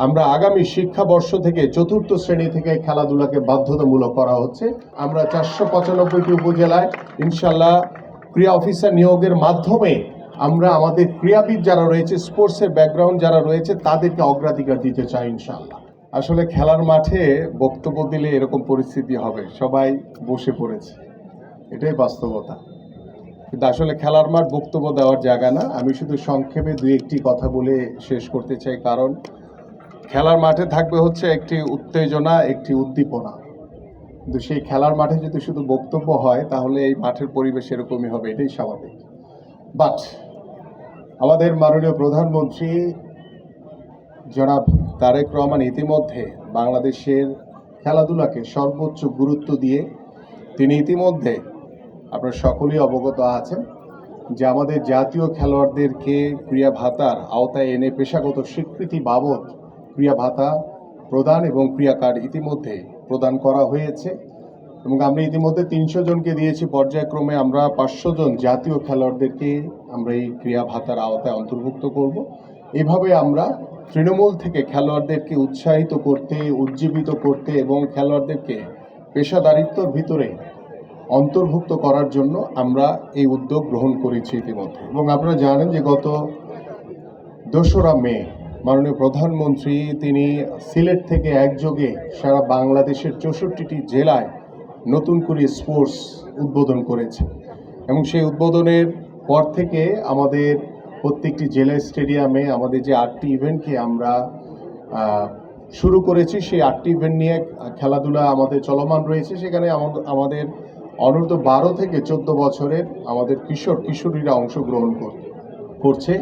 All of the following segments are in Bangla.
আমরা আগামী শিক্ষাবর্ষ থেকে চতুর্থ শ্রেণী থেকে খেলাধুলাকে বাধ্যতামূলক করা হচ্ছে। আমরা 495টি উপজেলায় ইনশাল্লাহ ক্রীড়া অফিসার নিয়োগের মাধ্যমে আমরা আমাদের ক্রীড়াবিদ যারা রয়েছে, স্পোর্টসের ব্যাকগ্রাউন্ড যারা রয়েছে, তাদেরকে অগ্রাধিকার দিতে চাই ইনশাল্লাহ। আসলে খেলার মাঠে বক্তব্য দিলে এরকম পরিস্থিতি হবে, সবাই বসে পড়েছে, এটাই বাস্তবতা। কিন্তু আসলে খেলার মাঠ বক্তব্য দেওয়ার জায়গা না। আমি শুধু সংক্ষেপে দুই একটি কথা বলে শেষ করতে চাই, কারণ খেলার মাঠে থাকবে হচ্ছে একটি উত্তেজনা, একটি উদ্দীপনা। কিন্তু সেই খেলার মাঠে যদি শুধু বক্তব্য হয় তাহলে এই মাঠের পরিবেশ এরকমই হবে, এটাই স্বাভাবিক। বাট আমাদের মাননীয় প্রধানমন্ত্রী জনাব তারেক রহমান ইতিমধ্যে বাংলাদেশের খেলাধুলাকে সর্বোচ্চ গুরুত্ব দিয়ে তিনি ইতিমধ্যে, আপনারা সকলেই অবগত আছেন, যে আমাদের জাতীয় খেলোয়াড়দেরকে ক্রীড়া ভাতার আওতায় এনে পেশাগত স্বীকৃতি বাবদ ক্রীড়া ভাতা প্রদান এবং ক্রীড়া কার্ড ইতিমধ্যে প্রদান করা হয়েছে। এবং আমরা ইতিমধ্যে 300 জনকে দিয়েছি, পর্যায়ক্রমে আমরা 500 জন জাতীয় খেলোয়াড়দেরকে আমরা এই ক্রীড়া ভাতার আওতায় অন্তর্ভুক্ত করব। এভাবে আমরা তৃণমূল থেকে খেলোয়াড়দেরকে উৎসাহিত করতে, উজ্জীবিত করতে এবং খেলোয়াড়দেরকে পেশাদারিত্বর ভিতরে অন্তর্ভুক্ত করার জন্য আমরা এই উদ্যোগ গ্রহণ করেছি ইতিমধ্যে। এবং আপনারা জানেন যে গত 2রা মে মাননীয় প্রধানমন্ত্রী তিনি সিলেট থেকে একযোগে সারা বাংলাদেশের 64টি জেলায় নতুন করে স্পোর্টস উদ্বোধন করেছে। এবং সেই উদ্বোধনের পর থেকে আমাদের প্রত্যেকটি জেলা স্টেডিয়ামে আমাদের যে 8টি ইভেন্টকে আমরা শুরু করেছি, সেই 8টি ইভেন্ট নিয়ে খেলাধুলা আমাদের চলমান রয়েছে। সেখানে আমাদের অনূর্ধ্ব 12 থেকে 14 বছরের আমাদের কিশোরীরা অংশগ্রহণ করছে।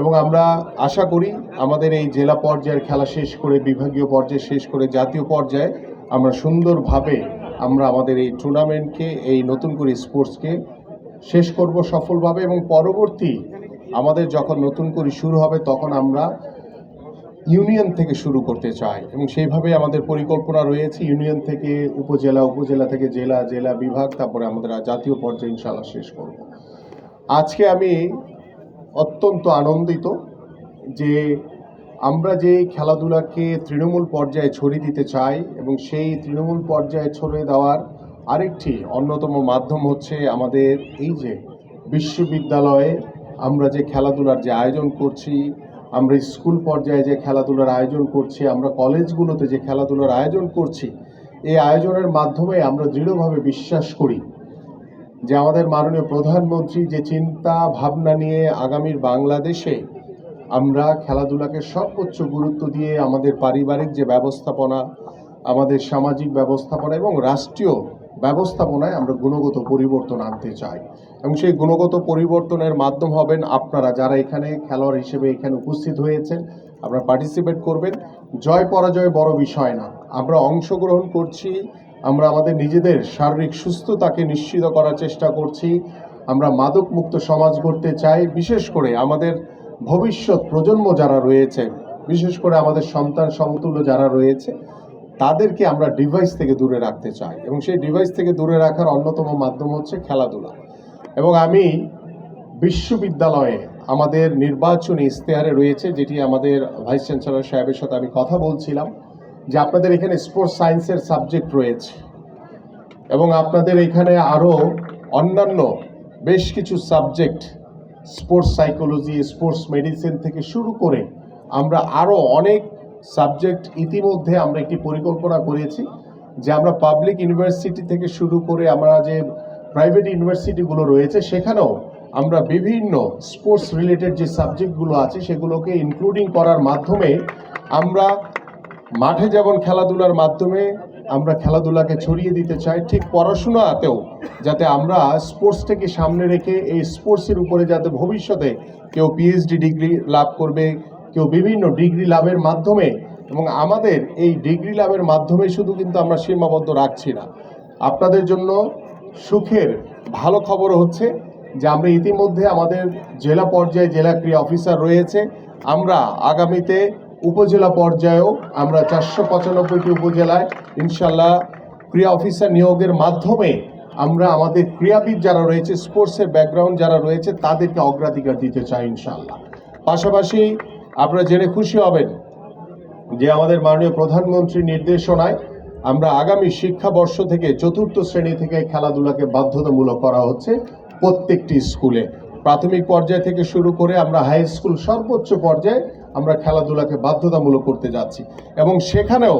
এবং আমরা আশা করি আমাদের এই জেলা পর্যায়ের খেলা শেষ করে, বিভাগীয় পর্যায়ে শেষ করে, জাতীয় পর্যায়ে আমরা সুন্দরভাবে আমরা আমাদের এই টুর্নামেন্টকে, এই নতুন করে স্পোর্টসকে শেষ করব সফলভাবে। এবং পরবর্তী আমাদের যখন নতুন করে শুরু হবে তখন আমরা ইউনিয়ন থেকে শুরু করতে চাই এবং সেইভাবে আমাদের পরিকল্পনা রয়েছে। ইউনিয়ন থেকে উপজেলা, উপজেলা থেকে জেলা, জেলা বিভাগ, তারপরে আমাদের জাতীয় পর্যায়ে ইনশাআল্লাহ শেষ করব। আজকে আমি অত্যন্ত আনন্দিত যে আমরা যে খেলাধুলাকে তৃণমূল পর্যায়ে ছড়িয়ে দিতে চাই এবং সেই তৃণমূল পর্যায়ে ছড়িয়ে দেওয়ার আরেকটি অন্যতম মাধ্যম হচ্ছে আমাদের এই যে বিশ্ববিদ্যালয়ে আমরা যে খেলাধুলার যে আয়োজন করছি, আমরা স্কুল পর্যায়ে যে খেলাধুলার আয়োজন করছি, আমরা কলেজগুলোতে যে খেলাধুলার আয়োজন করছি, এই আয়োজনের মাধ্যমে আমরা দৃঢ়ভাবে বিশ্বাস করি যে আমাদের মাননীয় প্রধানমন্ত্রী যে চিন্তা ভাবনা নিয়ে আগামীর বাংলাদেশে আমরা খেলাধুলাকে সর্বোচ্চ গুরুত্ব দিয়ে আমাদের পারিবারিক যে ব্যবস্থাপনা, আমাদের সামাজিক ব্যবস্থাপনা এবং রাষ্ট্রীয় ব্যবস্থাপনায় আমরা গুণগত পরিবর্তন আনতে চাই। এবং সেই গুণগত পরিবর্তনের মাধ্যম হবেন আপনারা যারা এখানে খেলোয়াড় হিসেবে এখানে উপস্থিত হয়েছেন। আপনারা পার্টিসিপেট করবেন। জয় পরাজয় বড় বিষয় না, আমরা অংশগ্রহণ করছি, আমরা আমাদের নিজেদের শারীরিক সুস্থতাকে নিশ্চিত করার চেষ্টা করছি। আমরা মাদক মুক্ত সমাজ গড়তে চাই। বিশেষ করে আমাদের ভবিষ্যৎ প্রজন্ম যারা রয়েছে, বিশেষ করে আমাদের সন্তান সমতুল্য যারা রয়েছে, তাদেরকে আমরা ডিভাইস থেকে দূরে রাখতে চাই এবং সেই ডিভাইস থেকে দূরে রাখার অন্যতম মাধ্যম হচ্ছে খেলাধুলা। এবং আমি বিশ্ববিদ্যালয়ে আমাদের নির্বাচনী ইশতেহারে রয়েছে, যেটি আমাদের ভাইস চ্যান্সেলর সাহেবের সাথে আমি কথা বলছিলাম, যে আপনাদের এখানে স্পোর্টস সায়েন্সের সাবজেক্ট রয়েছে এবং আপনাদের এখানে আরও অন্যান্য বেশ কিছু subject, sports psychology, sports medicine থেকে শুরু করে আমরা আরও অনেক সাবজেক্ট ইতিমধ্যে আমরা একটি পরিকল্পনা করেছি যে আমরা পাবলিক ইউনিভার্সিটি থেকে শুরু করে আমরা যে প্রাইভেট ইউনিভার্সিটিগুলো রয়েছে সেখানেও আমরা বিভিন্ন স্পোর্টস রিলেটেড যে সাবজেক্টগুলো আছে সেগুলোকে ইনক্লুডিং করার মাধ্যমে আমরা মাঠে যেমন খেলাধুলার মাধ্যমে আমরা খেলাধুলাকে ছড়িয়ে দিতে চাই, ঠিক পড়াশোনাতেও যাতে আমরা স্পোর্টসটাকে সামনে রেখে এই স্পোর্টসের উপরে যাতে ভবিষ্যতে কেউ পিএইচডি ডিগ্রি লাভ করবে, কেউ বিভিন্ন ডিগ্রি লাভের মাধ্যমে, এবং আমাদের এই ডিগ্রি লাভের মাধ্যমে শুধু কিন্তু আমরা সীমাবদ্ধ রাখছি না। আপনাদের জন্য সুখের ভালো খবর হচ্ছে যে আমরা ইতিমধ্যে আমাদের জেলা পর্যায়ে জেলা ক্রীড়া অফিসার রয়েছে। আমরা আগামীতে উপজেলা পর্যায়েও আমরা 495টি উপজেলায় ইনশাল্লাহ ক্রীড়া অফিসার নিয়োগের মাধ্যমে আমরা আমাদের ক্রীড়াবিদ যারা রয়েছে, স্পোর্টসের ব্যাকগ্রাউন্ড যারা রয়েছে, তাদেরকে অগ্রাধিকার দিতে চাই ইনশাল্লাহ। পাশাপাশি আপনারা জেনে খুশি হবেন যে আমাদের মাননীয় প্রধানমন্ত্রীর নির্দেশনায় আমরা আগামী শিক্ষাবর্ষ থেকে চতুর্থ শ্রেণী থেকে খেলাধুলাকে বাধ্যতামূলক করা হচ্ছে প্রত্যেকটি স্কুলে। প্রাথমিক পর্যায় থেকে শুরু করে আমরা হাই স্কুল সর্বোচ্চ পর্যায়ে আমরা খেলাধুলাকে বাধ্যতামূলক করতে যাচ্ছি। এবং সেখানেও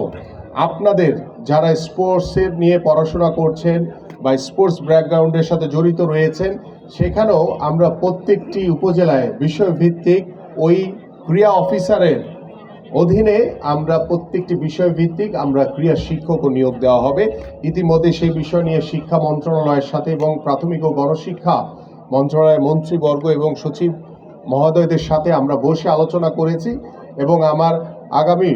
আপনাদের যারা স্পোর্টসের নিয়ে পড়াশোনা করছেন বা স্পোর্টস ব্যাকগ্রাউন্ডের সাথে জড়িত রয়েছেন, সেখানেও আমরা প্রত্যেকটি উপজেলায় বিষয়ভিত্তিক ওই ক্রীড়া অফিসারের অধীনে আমরা প্রত্যেকটি বিষয়ভিত্তিক আমরা ক্রীড়া শিক্ষকও নিয়োগ দেওয়া হবে। ইতিমধ্যে সেই বিষয় নিয়ে শিক্ষা মন্ত্রণালয়ের সাথে এবং প্রাথমিক ও গণশিক্ষা মন্ত্রণালয়ের মন্ত্রীবর্গ এবং সচিব মহোদয়দের সাথে আমরা বসে আলোচনা করেছি এবং আমার আগামী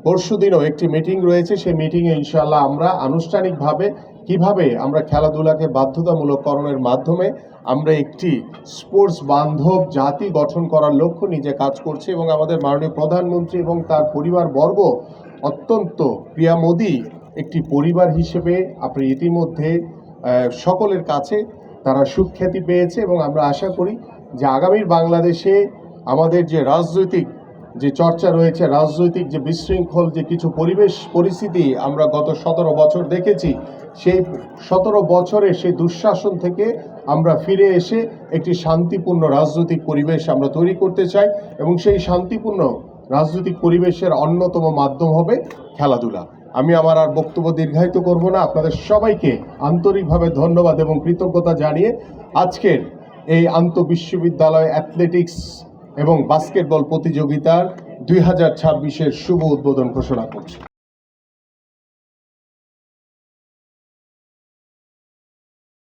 পরশুদিনও একটি মিটিং রয়েছে। সেই মিটিংয়ে ইনশাআল্লাহ আমরা আনুষ্ঠানিকভাবে কিভাবে আমরা খেলাধুলাকে বাধ্যতামূলককরণের মাধ্যমে আমরা একটি স্পোর্টস বান্ধব জাতি গঠন করার লক্ষ্য নিজে কাজ করছি এবং আমাদের মাননীয় প্রধানমন্ত্রী এবং তার পরিবারবর্গ অত্যন্ত ক্রিয়ামোদী একটি পরিবার হিসেবে আপনি ইতিমধ্যে সকলের কাছে তারা সুখ্যাতি পেয়েছে এবং আমরা আশা করি যে আগামীর বাংলাদেশে আমাদের যে রাজনৈতিক যে চর্চা রয়েছে, রাজনৈতিক যে বিশৃঙ্খল যে কিছু পরিস্থিতি আমরা গত 17 বছর দেখেছি, সেই 17 বছরে সেই দুঃশাসন থেকে আমরা ফিরে এসে একটি শান্তিপূর্ণ রাজনৈতিক পরিবেশ আমরা তৈরি করতে চাই এবং সেই শান্তিপূর্ণ রাজনৈতিক পরিবেশের অন্যতম মাধ্যম হবে খেলাধুলা। আমি আমার আর বক্তব্য দীর্ঘায়িত করব না। আপনাদের সবাইকে আন্তরিকভাবে ধন্যবাদ এবং কৃতজ্ঞতা জানিয়ে আজকের এই আন্তঃবিশ্ববিদ্যালয় অ্যাথলেটিক্স এবং বাস্কেটবল প্রতিযোগিতার 2026-এর শুভ উদ্বোধন ঘোষণা করছি।